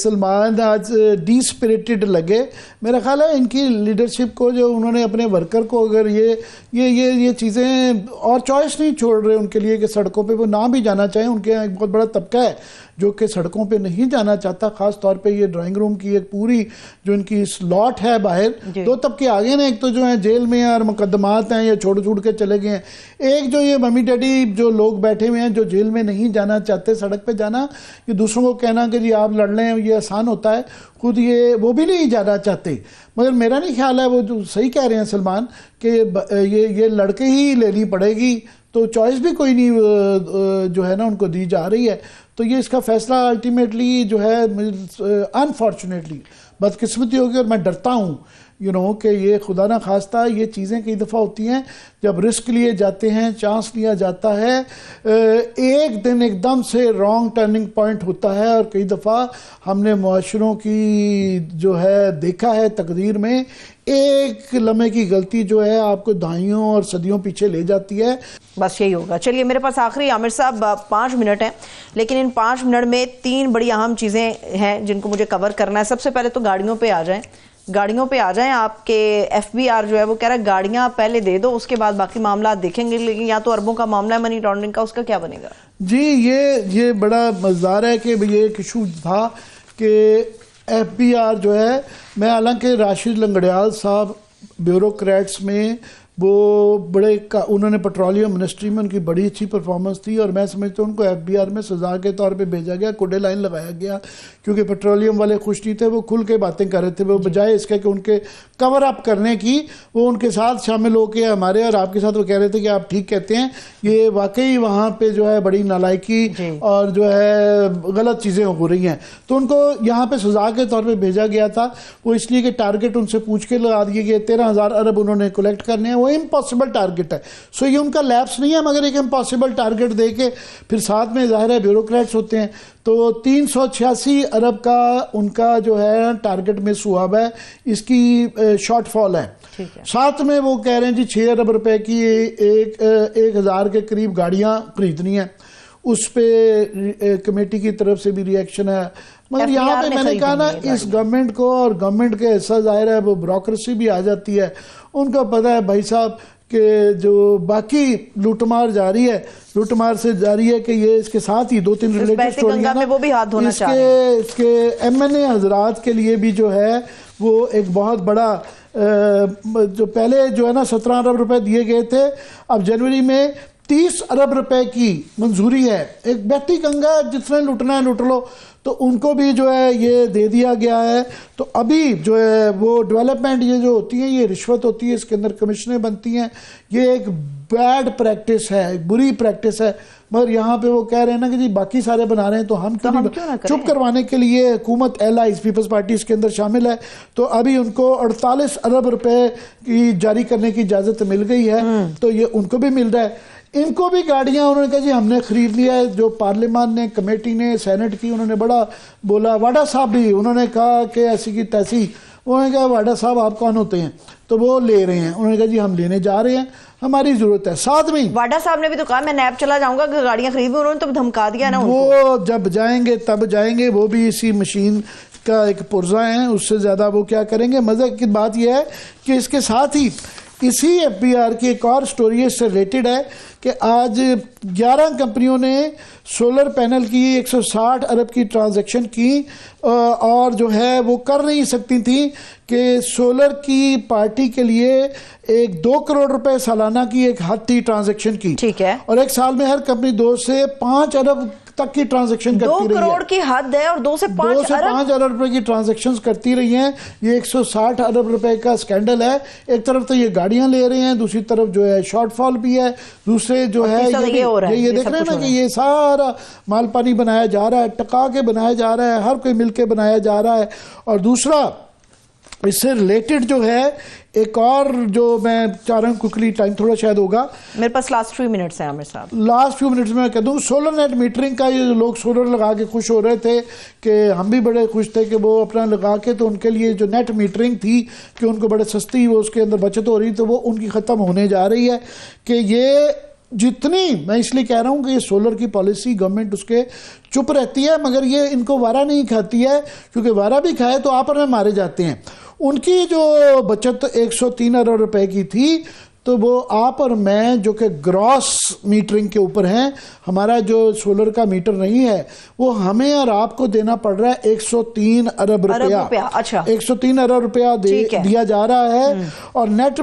سلمان آج ڈی اسپریٹڈ لگے. میرا خیال ہے ان کی لیڈرشپ کو, جو انہوں نے اپنے ورکر کو اگر یہ چیزیں اور چوائس نہیں چھوڑ رہے ان کے لیے کہ سڑکوں پہ وہ نہ بھی جانا چاہیں. ان کے ایک بہت بڑا طبقہ ہے جو کہ سڑکوں پہ نہیں جانا چاہتا, خاص طور پہ یہ ڈرائنگ روم کی ایک پوری جو ان کی سلاٹ ہے باہر. 2 طبقے آگے ہیں, ایک تو جو ہیں جیل میں اور مقدمات ہیں, یہ چھوڑ کے چلے گئے ہیں. ایک جو یہ ممی ڈیڈی جو لوگ بیٹھے ہوئے ہیں جو جیل میں نہیں جانا چاہتے, سڑک پہ جانا, یہ دوسروں کو کہنا کہ جی آپ لڑ لیں یہ آسان ہوتا ہے, خود یہ وہ بھی نہیں جانا چاہتے. مگر میرا نہیں خیال ہے, وہ جو صحیح کہہ رہے ہیں سلمان کہ یہ لڑکے ہی لینی پڑے گی, تو چوائس بھی کوئی نہیں جو ہے نا ان کو دی جا رہی ہے. تو یہ اس کا فیصلہ الٹیمیٹلی جو ہے انفارچونیٹلی بدقسمتی ہوگی. اور میں ڈرتا ہوں کہ یہ خدا نہ خواستہ یہ چیزیں کئی دفعہ ہوتی ہیں جب رسک لیے جاتے ہیں, چانس لیا جاتا ہے, ایک دن ایک دم سے رانگ ٹرننگ پوائنٹ ہوتا ہے. اور کئی دفعہ ہم نے معاشروں کی جو ہے دیکھا ہے تقدیر میں, ایک لمحے کی غلطی جو ہے آپ کو دہائیوں اور صدیوں پیچھے لے جاتی ہے. بس یہی ہوگا. چلیے میرے پاس آخری عامر صاحب 5 منٹ ہیں, لیکن ان 5 منٹ میں 3 بڑی اہم چیزیں ہیں جن کو مجھے کور کرنا ہے. سب سے پہلے تو گاڑیوں پہ آ جائیں. آپ کے ایف بی آر جو ہے وہ کہہ رہا ہے گاڑیاں پہلے دے دو, اس کے بعد باقی معاملات دیکھیں گے. لیکن یا تو اربوں کا معاملہ ہے منی لانڈرنگ کا, اس کا کیا بنے گا؟ جی یہ بڑا مزدار ہے کہ یہ ایک ایشو تھا کہ ایف بی آر جو ہے, میں حالانکہ راشد لنگڑیال صاحب بیوروکریٹس میں وہ بڑے انہوں نے پیٹرولیم منسٹری میں ان کی بڑی اچھی پرفارمنس تھی, اور میں سمجھتا ہوں ان کو ایف بی آر میں سزا کے طور پہ بھیجا گیا, کوڈے لائن لگایا گیا, کیونکہ پیٹرولیم والے خوش نہیں تھے. وہ کھل کے باتیں کر رہے تھے, وہ بجائے اس کے کہ ان کے کور اپ کرنے کی وہ ان کے ساتھ شامل ہو کے ہمارے اور آپ کے ساتھ وہ کہہ رہے تھے کہ آپ ٹھیک کہتے ہیں, یہ واقعی وہاں پہ جو ہے بڑی نالائکی اور جو ہے غلط چیزیں ہو رہی ہیں. تو ان کو یہاں پہ سزا کے طور پہ بھیجا گیا تھا. وہ اس لیے کہ ٹارگٹ ان سے پوچھ کے لگا دیے گئے, 13,000 ارب انہوں نے کلیکٹ کرنے ہیں. وہ امپاسبل ٹارگٹ ہے, سو یہ ان کا لیپس نہیں ہے, مگر ایک امپاسبل ٹارگٹ دے کے پھر ساتھ میں ظاہر ہے بیوروکریٹس ہوتے ہیں. تو 386 ارب کا ان کا جو ہے ٹارگٹ مس ہوا ہے, اس کی شارٹ فال ہے. ساتھ میں وہ کہہ رہے ہیں جی 6 ارب روپے کی 1,000 کے قریب گاڑیاں خریدنی ہیں. اس پہ کمیٹی کی طرف سے بھی ری ایکشن ہے. مگر یہاں پہ میں نے کہا نا اس گورنمنٹ کو, اور گورنمنٹ کے حصہ ظاہر ہے وہ بیوروکریسی بھی آ جاتی ہے. ان کو پتہ ہے بھائی صاحب کہ جو باقی لوٹ مار جاری ہے، لوٹ مار سے جاری ہے کہ یہ اس کے ساتھ ہی 2-3 ریلیٹڈ سٹوریاں میں وہ بھی ہاتھ دھونا چاہ رہے ہیں. اس کے ایم این اے حضرات کے لیے بھی جو ہے وہ ایک بہت بڑا جو پہلے جو ہے نا 17 ارب روپے دیے گئے تھے، اب جنوری میں 30 ارب روپے کی منظوری ہے. ایک بیٹی گنگا جس نے لوٹنا ہے لوٹ لو، تو ان کو بھی جو ہے یہ دے دیا گیا ہے. تو ابھی جو ہے وہ ڈیولپمنٹ یہ جو ہوتی ہیں یہ رشوت ہوتی ہے، اس کے اندر کمیشنیں بنتی ہیں، یہ ایک بیڈ پریکٹس ہے، ایک بری پریکٹس ہے. مگر یہاں پہ وہ کہہ رہے ہیں نا کہ جی باقی سارے بنا رہے ہیں تو ہم کیوں نہیں، چپ کروانے کے لیے حکومت ایلائز پیپلز پارٹی اس کے اندر شامل ہے. تو ابھی ان کو 48 ارب روپے کی جاری کرنے کی اجازت مل گئی ہے، تو یہ ان کو بھی مل رہا ہے. ان کو بھی گاڑیاں انہوں نے کہا جی ہم نے خرید لیا ہے. جو پارلیمان نے، کمیٹی نے، سینٹ کی، انہوں نے بڑا بولا. واڈا صاحب بھی انہوں نے کہا کہ ایسی کی تیسی، انہوں نے کہا واڈا صاحب آپ کون ہوتے ہیں؟ تو وہ لے رہے ہیں. انہوں نے کہا جی ہم لینے جا رہے ہیں، ہماری ضرورت ہے. ساتھ میں واڈا صاحب نے بھی تو کہا میں نیب چلا جاؤں گا کہ گاڑیاں خرید، انہوں نے تو دھمکا دیا نا. وہ جب جائیں گے تب جائیں گے، وہ بھی اسی مشین کا ایک پرزہ ہیں، اس سے زیادہ وہ کیا کریں گے. مزے کی بات یہ ہے کہ اس کے ساتھ ہی اسی ایف بی آر کی ایک اور سٹوری اس سے ریلیٹڈ ہے کہ آج 11 کمپنیوں نے سولر پینل کی 160 ارب کی ٹرانزیکشن کی، اور جو ہے وہ کر نہیں سکتی تھیں کہ سولر کی پارٹی کے لیے ایک 2 کروڑ روپے سالانہ کی ایک حد تھی ٹرانزیکشن کی. ٹھیک ہے. اور ایک سال میں ہر کمپنی 2 سے 5 ارب تک کی ٹرانزیکشن کرتی رہی ہے. 2 کروڑ کی حد ہے اور 2 سے 5 ارب روپے کی ٹرانزیکشن کرتی رہی ہیں. یہ 160 ارب روپے کا سکینڈل ہے. ایک طرف تو یہ گاڑیاں لے رہے ہیں، دوسری طرف جو ہے شارٹ فال بھی ہے، دوسرے جو ہے یہ دیکھ رہے ہیں نا کہ یہ سارا مال پانی بنایا جا رہا ہے، ٹکا کے بنایا جا رہا ہے، ہر کوئی مل کے بنایا جا رہا ہے. اور دوسرا اس سے ریلیٹڈ جو ہے ایک اور جو میں چاہ رہا ہوں، کوکلی ٹائم تھوڑا شاید ہوگا میرے پاس لاسٹ فیو منٹس ہیں عامر صاحب. لاسٹ فیو منٹس میں کہہ دوں سولر نیٹ میٹرنگ کا. یہ لوگ سولر لگا کے خوش ہو رہے تھے کہ ہم بھی بڑے خوش تھے کہ وہ اپنا لگا کے، تو ان کے لیے جو نیٹ میٹرنگ تھی کہ ان کو بڑے سستی وہ اس کے اندر بچت ہو رہی، تو وہ ان کی ختم ہونے جا رہی ہے. کہ یہ جتنی، میں اس لیے کہہ رہا ہوں کہ یہ سولر کی پالیسی گورنمنٹ اس کے چپ رہتی ہے، مگر یہ ان کو وارہ نہیں کھاتی ہے، کیونکہ وارہ بھی کھائے تو آپ اور میں مارے جاتے ہیں. ان کی جو بچت 103 ارب روپے کی تھی، تو وہ آپ اور میں جو کہ گراس میٹرنگ کے اوپر ہیں، ہمارا جو سولر کا میٹر نہیں ہے، وہ ہمیں اور آپ کو دینا پڑ رہا ہے 103 ارب روپیہ. اچھا 103 ارب روپیہ دیا جا رہا ہے. اور نیٹ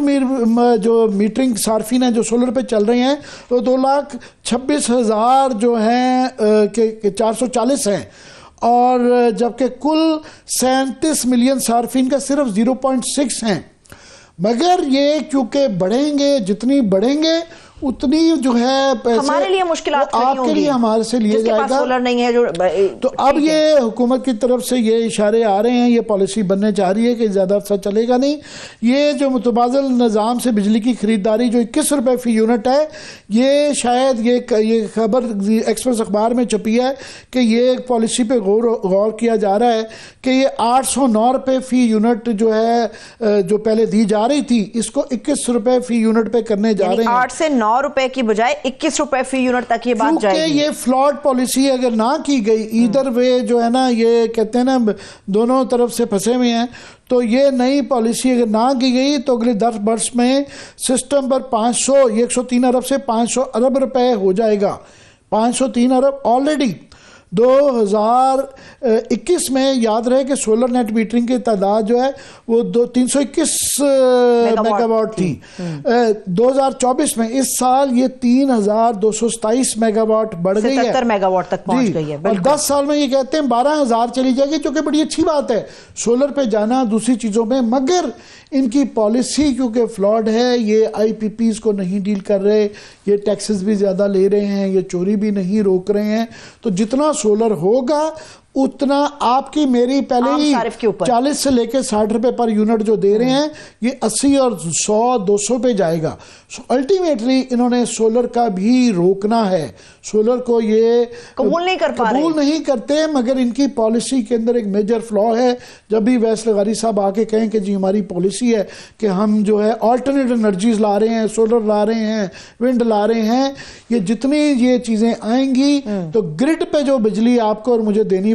جو میٹرنگ صارفین ہیں جو سولر پہ چل رہے ہیں وہ 2,26,000 جو ہیں کہ 440 ہیں. اور جبکہ کل 37 ملین صارفین کا صرف 0.6 ہیں. مگر یہ کیونکہ بڑھیں گے، جتنی بڑھیں گے اتنی جو ہے پیسے ہمارے لیے مشکلات آپ کے لیے ہمارے سے لیے جائے گا. سولر نہیں ہے جو تو اب یہ حکومت کی طرف سے یہ اشارے آ رہے ہیں، یہ پالیسی بننے جا رہی ہے کہ زیادہ عرصہ چلے گا نہیں. یہ جو متبادل نظام سے بجلی کی خریداری جو 21 روپے فی یونٹ ہے، یہ شاید یہ خبر ایکسپریس اخبار میں چھپی ہے کہ یہ ایک پالیسی پہ غور کیا جا رہا ہے کہ یہ 809 روپے فی یونٹ جو ہے جو پہلے دی جا رہی تھی، اس کو 21 روپے فی یونٹ پہ کرنے جا رہے ہیں. 8 سے 9 روپے کی بجائے 21 روپے فی یونٹ تک یہ بات جائے گی. کیونکہ یہ فلاڈ پالیسی اگر نہ کی گئی، ایدر وے جو ہے نا، یہ کہتے ہیں نا دونوں طرف سے پھنسے ہوئے ہیں، تو یہ نئی پالیسی اگر نہ کی گئی تو اگلے 10 برس میں سسٹم پر 500، یہ 103 ارب سے 500 ارب روپے ہو جائے گا. 503 ارب آلریڈی 2021 میں یاد رہے کہ سولر نیٹ میٹرنگ کی تعداد جو ہے وہ 321 میگا واٹ تھی. 2024 میں اس سال یہ 3227 میگا واٹ بڑھ گئی ہے، 77 میگا واٹ تک پہنچ گئی ہے. اور 10 سال میں یہ کہتے ہیں 12,000 چلی جائے گی، جو کہ بڑی اچھی بات ہے سولر پہ جانا دوسری چیزوں میں. مگر ان کی پالیسی کیونکہ فلاڈ ہے، یہ آئی پی پیز کو نہیں ڈیل کر رہے، یہ ٹیکسز بھی زیادہ لے رہے ہیں، یہ چوری بھی نہیں روک رہے ہیں. تو جتنا سولر ہوگا اتنا آپ کی میری پہلے ہی 40 سے لے کے 60 روپے پر یونٹ جو دے رہے ہیں، یہ 80 اور 100 200 پہ جائے گا. سو الٹیمیٹلی انہوں نے سولر کا بھی روکنا ہے. سولر کو یہ قبول نہیں کرتے، مگر ان کی پالیسی کے اندر ایک میجر فلا ہے. جب بھی ویس لغاری صاحب آ کے کہیں کہ جی ہماری پالیسی ہے کہ ہم جو ہے آلٹرنیٹ انرجیز لا رہے ہیں، سولر لا رہے ہیں، ونڈ لا رہے ہیں، یہ جتنی یہ چیزیں آئیں گی تو گرڈ پہ جو بجلی آپ کو اور مجھے دینی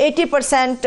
80%